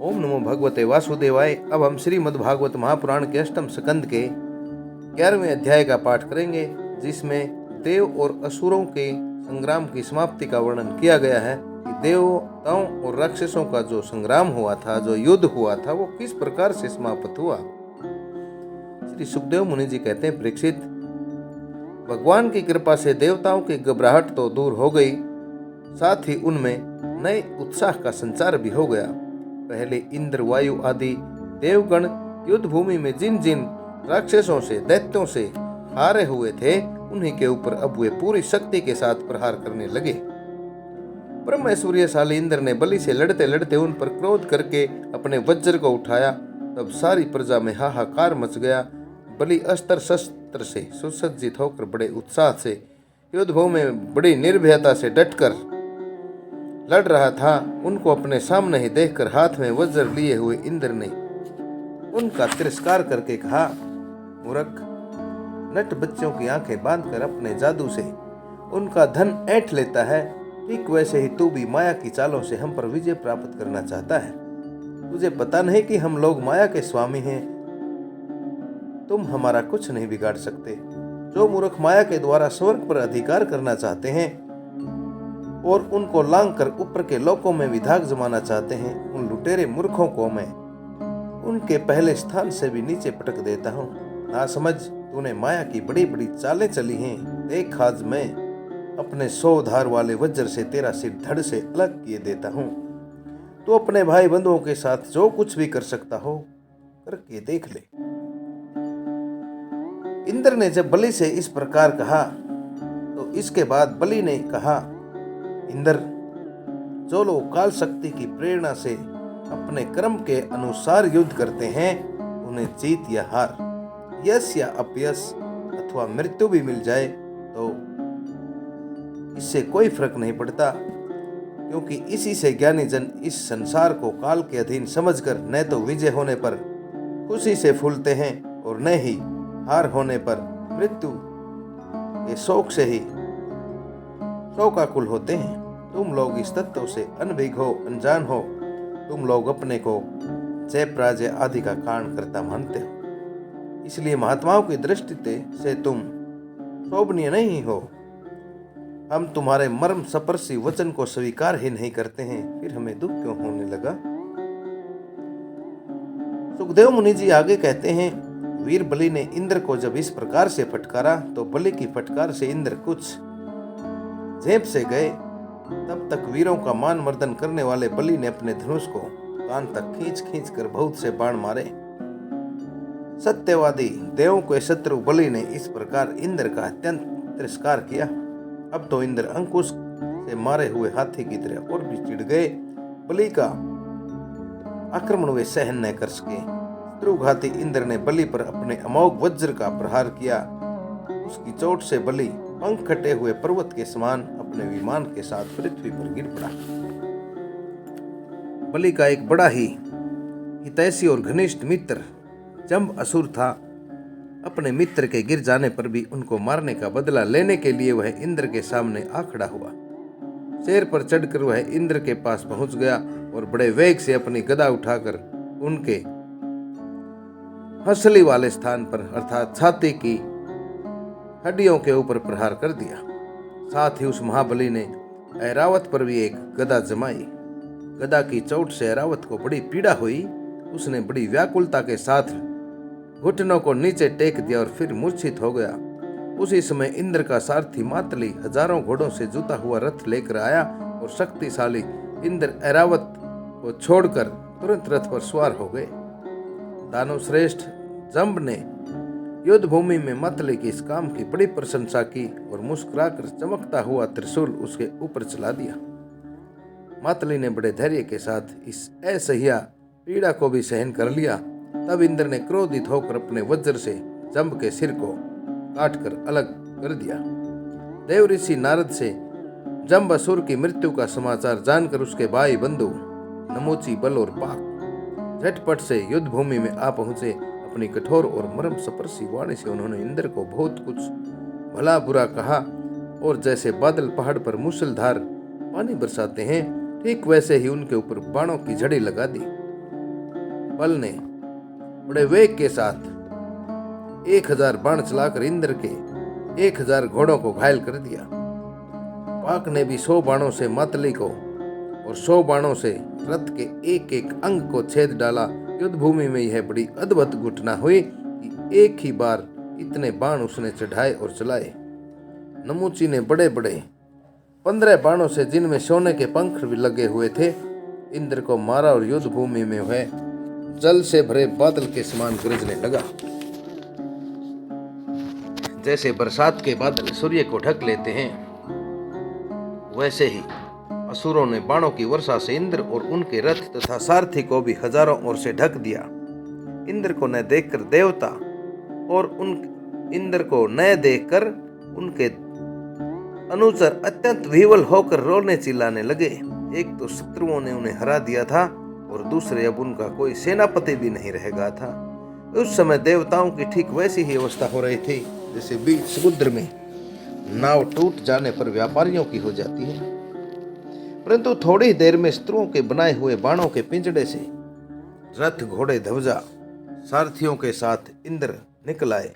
ओम नमो भगवते वासुदेवाय। अब हम श्रीमद् भागवत महापुराण के अष्टम स्कंद के 11वें अध्याय का पाठ करेंगे, जिसमें देव और असुरों के संग्राम की समाप्ति का वर्णन किया गया है कि देवताओं और राक्षसों का जो संग्राम हुआ था, जो युद्ध हुआ था, वो किस प्रकार से समाप्त हुआ। श्री सुखदेव मुनि जी कहते हैं, परीक्षित, भगवान की कृपा से देवताओं की घबराहट तो दूर हो गई, साथ ही उनमें नए उत्साह का संचार भी हो गया। पहले इंद्र, वायु आदि देवगण युद्ध भूमि में जिन जिन राक्षसों से, दैत्यों से हारे हुए थे, उन्हीं के ऊपर अब वे पूरी शक्ति के साथ प्रहार करने लगे। ब्रह्मैश्वर्यशाली इंद्र ने बलि से लड़ते लड़ते उन पर क्रोध करके अपने वज्र को उठाया। तब सारी प्रजा में हाहाकार मच गया। बलि अस्त्र शस्त्र से सुसज्जित होकर बड़े उत्साह से युद्ध भूमि में बड़ी निर्भयता से डटकर लड़ रहा था। उनको अपने सामने ही देखकर हाथ में वज्र लिए हुए इंद्र ने उनका तिरस्कार करके कहा, मूर्ख, नट बच्चों की आंखें बांधकर अपने जादू से उनका धन ऐंठ लेता है, ठीक वैसे ही तू भी माया की चालों से हम पर विजय प्राप्त करना चाहता है। तुझे पता नहीं कि हम लोग माया के स्वामी हैं, तुम हमारा कुछ नहीं बिगाड़ सकते। जो मूर्ख माया के द्वारा स्वर्ग पर अधिकार करना चाहते हैं और उनको लांग कर ऊपर के लोकों में विधाक जमाना चाहते हैं, उन लुटेरे मूर्खों को मैं उनके पहले स्थान से भी नीचे पटक देता हूँ। ना समझ, तूने माया की बड़ी बड़ी चालें चली हैं। देख, आज मैं अपने 100 धार वाले वज्र से तेरा सिर धड़ से अलग किए देता हूँ। तू अपने भाई बंधुओं के साथ जो कुछ भी कर सकता हो करके देख ले। इंद्र ने जब बलि से इस प्रकार कहा तो इसके बाद बलि ने कहा, इंद्र, जो लोग काल शक्ति की प्रेरणा से अपने कर्म के अनुसार युद्ध करते हैं, उन्हें जीत या हार, यश या अपयश अथवा मृत्यु भी मिल जाए तो इससे कोई फर्क नहीं पड़ता, क्योंकि इसी से ज्ञानी जन इस संसार को काल के अधीन समझकर न तो विजय होने पर खुशी से फूलते हैं और न ही हार होने पर मृत्यु के शोक से ही शोकाकुल होते हैं। तुम लोग इस तत्व से अनभिज्ञ हो, अनजान हो। तुम लोग अपने को जय पराजय आदि का कारण करता मानते हो, इसलिए महात्माओं की दृष्टि से तुम शोभनीय नहीं हो। हम तुम्हारे मर्म स्पर्शी वचन को स्वीकार ही नहीं करते हैं, फिर हमें दुख क्यों होने लगा। सुखदेव मुनि जी आगे कहते हैं, वीर बलि ने इंद्र को जब इस प्रकार से फटकारा तो बलि की फटकार से इंद्र कुछ झेप से गए। तब तक वीरों का मान मर्दन करने वाले बलि ने अपने धनुष को कान तक खींच खींच कर बहुत से बाण मारे। सत्यवादी देवों के शत्रु बलि ने इस प्रकार इंद्र का अत्यंत तिरस्कार किया। अब तो इंद्र अंकुश से मारे हुए हाथी की तरह और भी चिढ़ गए। बलि का आक्रमण वे सहन न कर सके। शत्रुघाती इंद्र ने बलि पर अपने अमोघ वज्र का प्रहार किया। उसकी चोट से बलि पंख कटे हुए पर्वत के समान अपने विमान के साथ पृथ्वी पर गिर पड़ा। बलि का एक बड़ा ही हितैषी और घनिष्ठ मित्र जंब असुर था। अपने मित्र के गिर जाने पर भी उनको मारने का बदला लेने के लिए वह इंद्र के सामने आ खड़ा हुआ। शेर पर चढ़कर वह इंद्र के पास पहुंच गया और बड़े वेग से अपनी गदा उठाकर उनके हंसली वाले स्थान पर अर्थात छाती की हड्डियों के ऊपर प्रहार कर दिया। साथ ही उस महाबली ने ऐरावत पर भी एक गदा जमाई। गदा की चोट से ऐरावत को बड़ी पीड़ा हुई। उसने बड़ी व्याकुलता के साथ घुटनों को नीचे टेक दिया और फिर मूर्छित हो गया। उसी समय इंद्र का सारथी मातली हजारों घोड़ों से जुता हुआ रथ लेकर आया और शक्तिशाली इंद्र ऐरावत को छोड़कर तुरंत रथ पर सवार हो गए। दानव श्रेष्ठ जंब ने युद्ध भूमि में मातली की इस काम की बड़ी प्रशंसा की और मुस्कुराकर चमकता हुआ त्रिशूल उसके ऊपर चला दिया। मातली ने बड़े धैर्य के साथ इस असह्य पीड़ा को भी सहन कर लिया। तब इंद्र ने क्रोधित होकर अपने वज्र से जंब के सिर को काटकर अलग कर दिया। देव ऋषि नारद से जंब असुर की मृत्यु का समाचार जानकर उसके भाई बंधु नमोची, बल और पाक झटपट से युद्ध भूमि में आ पहुंचे। अपनी कठोर और मर्म स्पर्शी वाणी से उन्होंने इंद्र को बहुत कुछ भला बुरा कहा और जैसे बादल पहाड़ पर मूसलाधार पानी बरसाते हैं, ठीक वैसे ही उनके ऊपर बाणों की झड़ी लगा दी। बल ने बड़े वेग के साथ 1000 बाण चलाकर इंद्र के 1000 घोड़ों को घायल कर दिया। पाक ने भी 100 बाणों से मातली को और 100 बाणों से रथ के एक एक अंग को छेद डाला। युद्ध भूमि में यह बड़ी अद्भुत घटना हुई कि एक ही बार इतने बाण उसने चढ़ाए और चलाए। नमूची ने बड़े बड़े 15 बाणों से, जिनमें सोने के पंख भी लगे हुए थे, इंद्र को मारा और युद्ध भूमि में वह जल से भरे बादल के समान गरजने लगा। जैसे बरसात के बादल सूर्य को ढक लेते हैं, वैसे ही असुरों ने बाणों की वर्षा से इंद्र और उनके रथ तथा सारथी को भी हजारों ओर से ढक दिया। इंद्र को न देखकर देवता और उनके अनुचर अत्यंत विह्वल होकर रोने चिल्लाने लगे। एक तो शत्रुओं ने उन्हें हरा दिया था और दूसरे अब उनका कोई सेनापति भी नहीं रह गया था। उस समय देवताओं की ठीक वैसी ही अवस्था हो रही थी जैसे बीच समुद्र में नाव टूट जाने पर व्यापारियों की हो जाती है। परंतु थोड़ी देर में शत्रुओं के बनाए हुए बाणों के पिंजड़े से रथ, घोड़े, ध्वजा, सारथियों के साथ इंद्र निकल आए।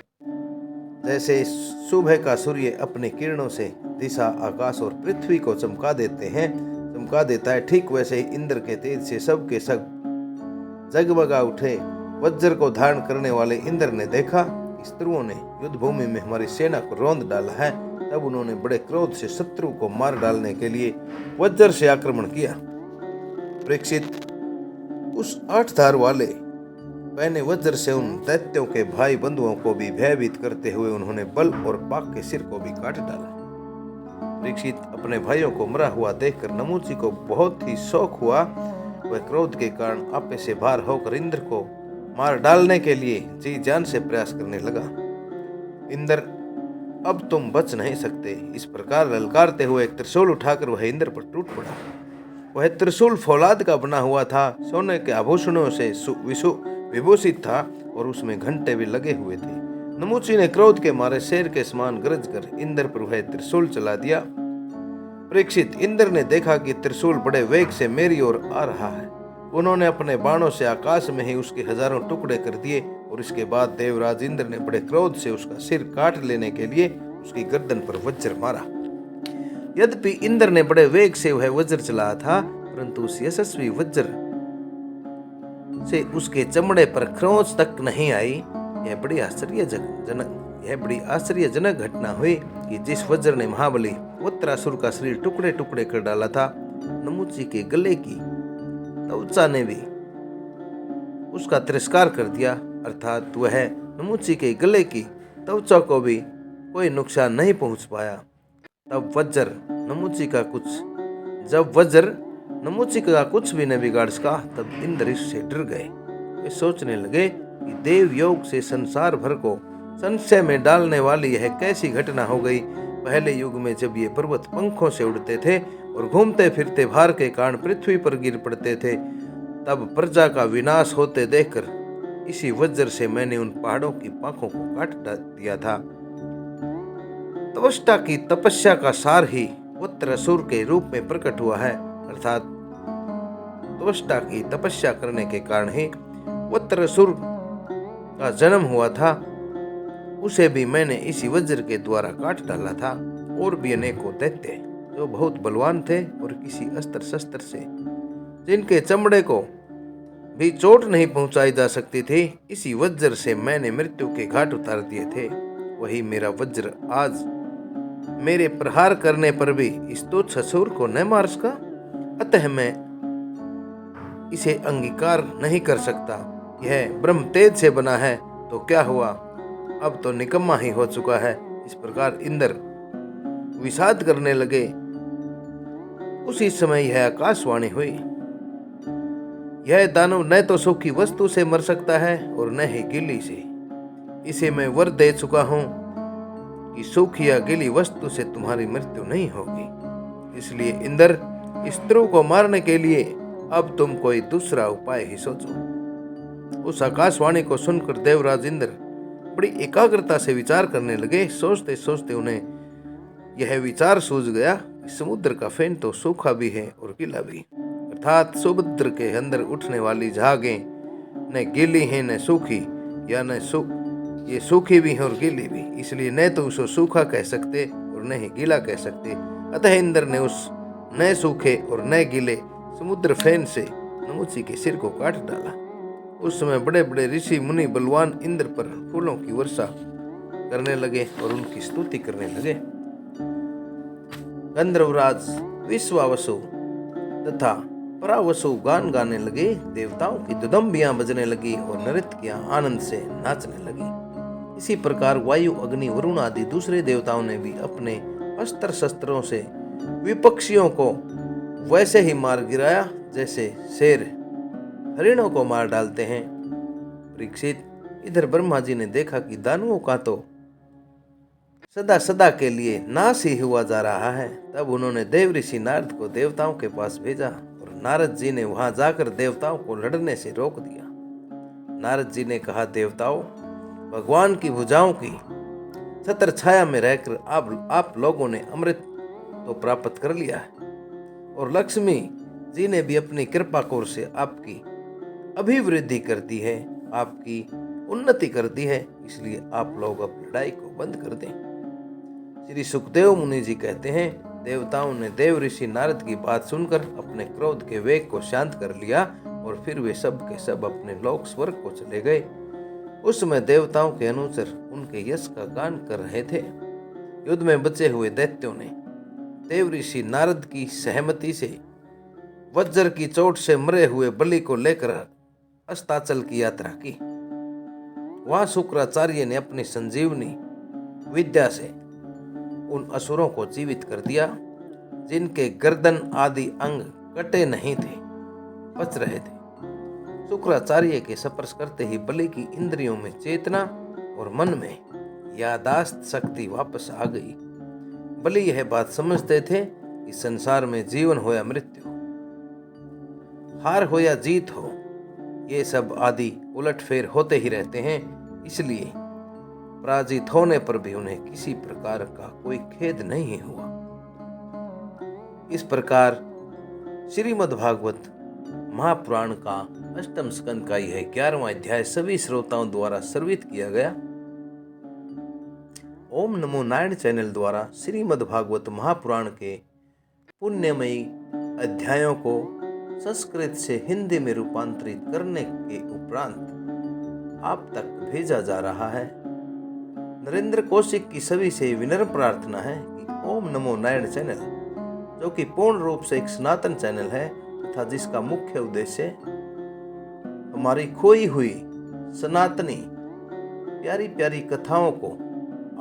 जैसे सुबह का सूर्य अपने किरणों से दिशा, आकाश और पृथ्वी को चमका देता है, ठीक वैसे ही इंद्र के तेज से सब के सब जगमगा उठे। वज्र को धारण करने वाले इंद्र ने देखा कि शत्रुओं ने युद्ध भूमि में हमारी सेना को रौंद डाला है। तब उन्होंने बड़े क्रोध से शत्रु को मार डालने के लिए वज्र से आक्रमण किया। परीक्षित उस 8 धार वाले पहने वज्र से उन दैत्यों के भाई बंधुओं को भी भयभीत करते हुए उन्होंने बल और पाक के सिर को भी काट डाला। परीक्षित अपने भाइयों को मरा हुआ देखकर नमूची को बहुत ही शौक हुआ। वह क्रोध के कारण आपे से बाहर होकर इंद्र को मार डालने के लिए जी जान से प्रयास करने लगा। इंद्र, अब तुम बच नहीं सकते। इस प्रकार ललकारते हुए एक त्रिशूल उठाकर वह इंद्र पर टूट पड़ा। वह त्रिशूल फौलाद का बना हुआ था, सोने के आभूषणों से विभूषित था और उसमें घंटे भी लगे हुए थे। नमूची ने क्रोध के मारे शेर के समान गरज कर इंद्र पर वह त्रिशूल चला दिया। परीक्षित, इंद्र ने देखा कि त्रिशूल बड़े वेग से मेरी ओर आ रहा है। उन्होंने अपने बाणों से आकाश में ही उसके हजारों टुकड़े कर दिए और इसके बाद देवराज इंद्र ने बड़े क्रोध से उसका सिर काट लेने के लिए उसकी गर्दन पर वज्र मारा। यद्यपि इंद्र ने बड़े वेग से वह वज्र चलाया था, परंतु उस यशस्वी वज्र से उसके चमड़े पर खरोंच तक नहीं आई। यह बड़ी आश्चर्यजनक घटना हुई कि जिस वज्र ने महाबली वत्रासुर का शरीर टुकड़े टुकड़े कर डाला था, नमूची के गले की त्वचा ने भी उसका तिरस्कार कर दिया, अर्थात वह नमूची के गले की त्वचा को भी कोई नुकसान नहीं पहुंच पाया। जब वज्र नमूची का कुछ भी न बिगाड़ सका, तब इंद्र इससे डर गए। वे सोचने लगे कि देव योग से संसार भर को संशय में डालने वाली यह कैसी घटना हो गई। पहले युग में जब ये पर्वत पंखों से उड़ते थे और घूमते फिरते भार के कारण पृथ्वी पर गिर पड़ते थे, तब प्रजा का विनाश होते देखकर इसी वज्र से मैंने उन पहाड़ों की पांखों को काट दिया था। त्वष्टा की तपस्या का सार ही वत्रासुर के रूप में प्रकट हुआ है, अर्थात त्वष्टा की तपस्या करने के कारण ही वत्रासुर का जन्म हुआ था। उसे भी मैंने इसी वज्र के द्वारा काट डाला था। और भी अनेकों दैत्य जो बहुत बलवान थे और किसी अस्त्र शस्त्र से जिनके चमड़े को भी चोट नहीं पहुंचाई जा सकती थी, इसी वज्र से मैंने मृत्यु के घाट उतार दिए थे। वही मेरा वज्र आज मेरे प्रहार करने पर भी इस तुच्छ असुर को न मार सका, अतः मैं इसे अंगीकार नहीं कर सकता। यह ब्रह्म तेज से बना है तो क्या हुआ, अब तो निकम्मा ही हो चुका है। इस प्रकार इंद्र विषाद करने लगे। उसी समय यह आकाशवाणी हुई, यह दानव न तो सूखी वस्तु से मर सकता है और न ही गीली से। इसे मैं वर दे चुका हूं कि सूखी या गीली वस्तु से तुम्हारी मृत्यु नहीं होगी। इसलिए इंद्र, इस ध्रुव को मारने के लिए अब तुम कोई दूसरा उपाय ही सोचो। उस आकाशवाणी को सुनकर देवराज इंद्र बड़ी एकाग्रता से विचार करने लगे। सोचते सोचते उन्हें यह विचार सूझ गया कि समुद्र का फेन तो सूखा भी है और गीला भी, अर्थात समुद्र के अंदर उठने वाली झागें न गीली है न सूखी, या न ये सूखी भी है और गीली भी, इसलिए न तो उसको सूखा कह सकते और न ही गीला कह सकते। अतः इंद्र ने उस न सूखे और न गीले समुद्र फेन से नमुची के सिर को काट डाला। उस समय बड़े बड़े ऋषि मुनि बलवान इंद्र पर फूलों की वर्षा करने लगे और उनकी स्तुति करने लगे। गंधर्वराज विश्वावसु तथा परावसु गान गाने लगे, देवताओं की दुदम्बियां बजने लगी और नृत्यकियां आनंद से नाचने लगी। इसी प्रकार वायु, अग्नि, वरुण आदि दूसरे देवताओं ने भी अपने अस्त्र शस्त्रों से विपक्षियों को वैसे ही मार गिराया जैसे शेर हरिणों को मार डालते हैं। परीक्षित, इधर ब्रह्मा जी ने देखा कि दानवों का तो सदा सदा के लिए नाश ही हुआ जा रहा है। तब उन्होंने देव ऋषि नारद को देवताओं के पास भेजा और नारद जी ने वहां जाकर देवताओं को लड़ने से रोक दिया। नारद जी ने कहा, देवताओं, भगवान की भुजाओं की छत्र छाया में रहकर आप लोगों ने अमृत तो प्राप्त कर लिया है और लक्ष्मी जी ने भी अपनी कृपा कोर से आपकी अभिवृद्धि कर दी है, आपकी उन्नति कर दी है, इसलिए आप लोग अब लड़ाई को बंद कर दें। श्री सुखदेव मुनि जी कहते हैं, देवताओं ने देव ऋषि नारद की बात सुनकर अपने क्रोध के वेग को शांत कर लिया और फिर वे सब के सब अपने लोक स्वर्ग को चले गए। उस समय देवताओं के अनुचर उनके यश का गान कर रहे थे। युद्ध में बचे हुए दैत्यों ने देव ऋषि नारद की सहमति से वज्र की चोट से मरे हुए बलि को लेकर अस्ताचल की यात्रा की। वहां शुक्राचार्य ने अपनी संजीवनी विद्या से उन असुरों को जीवित कर दिया जिनके गर्दन आदि अंग कटे नहीं थे, बच रहे थे। शुक्राचार्य के स्पर्श करते ही बलि की इंद्रियों में चेतना और मन में यादाश्त शक्ति वापस आ गई। बलि यह बात समझते थे कि संसार में जीवन हो या मृत्यु, हार हो या जीत हो, ये सब आदि उलटफेर होते ही रहते हैं। इसलिए पराजित होने पर भी उन्हें किसी प्रकार का कोई खेद नहीं हुआ। इस प्रकार श्रीमद्भागवत महापुराण का अष्टम स्कंद का यह 11वां अध्याय सभी श्रोताओं द्वारा सर्वित किया गया। ओम नमो नारायण चैनल द्वारा श्रीमद्भागवत महापुराण के पुण्यमयी अध्यायों को संस्कृत से हिंदी में रूपांतरित करने के उपरांत आप तक भेजा जा रहा है। नरेंद्र कौशिक की सभी से विनम्र प्रार्थना है कि ओम नमो नारायण चैनल, जो कि पूर्ण रूप से एक सनातन चैनल है तथा जिसका मुख्य उद्देश्य हमारी खोई हुई सनातनी प्यारी प्यारी कथाओं को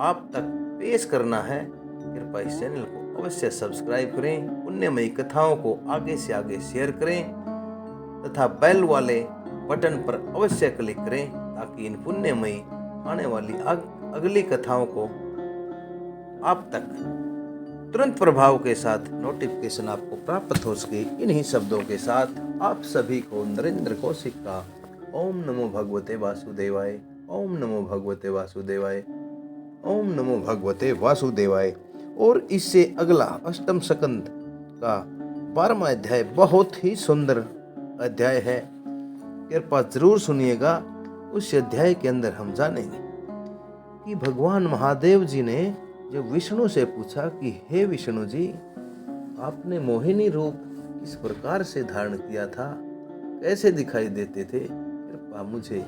आप तक पेश करना है, कृपया इस चैनल को अवश्य सब्सक्राइब करें, पुण्यमयी कथाओं को आगे से आगे शेयर करें तथा बेल वाले बटन पर अवश्य क्लिक करें ताकि इन पुण्यमयी आने वाली अगली कथाओं को आप तक तुरंत प्रभाव के साथ नोटिफिकेशन आपको प्राप्त हो सके। इन्हीं शब्दों के साथ आप सभी को नरेंद्र कौशिक का ओम नमो भगवते वासुदेवाय, ओम नमो भगवते वासुदेवाय, ओम नमो भगवते वासुदेवाय। और इससे अगला अष्टम स्कंद का 12वां अध्याय बहुत ही सुंदर अध्याय है, कृपया जरूर सुनिएगा। उस अध्याय के अंदर हम जानेंगे कि भगवान महादेव जी ने जब विष्णु से पूछा कि हे विष्णु जी, आपने मोहिनी रूप किस प्रकार से धारण किया था, कैसे दिखाई देते थे, कृपया मुझे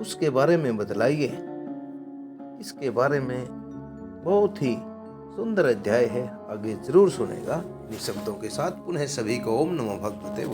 उसके बारे में बतलाइए। इसके बारे में बहुत ही सुंदर अध्याय है, आगे जरूर सुनेगा। इन शब्दों के साथ पुनः सभी को ओम नमो भगवते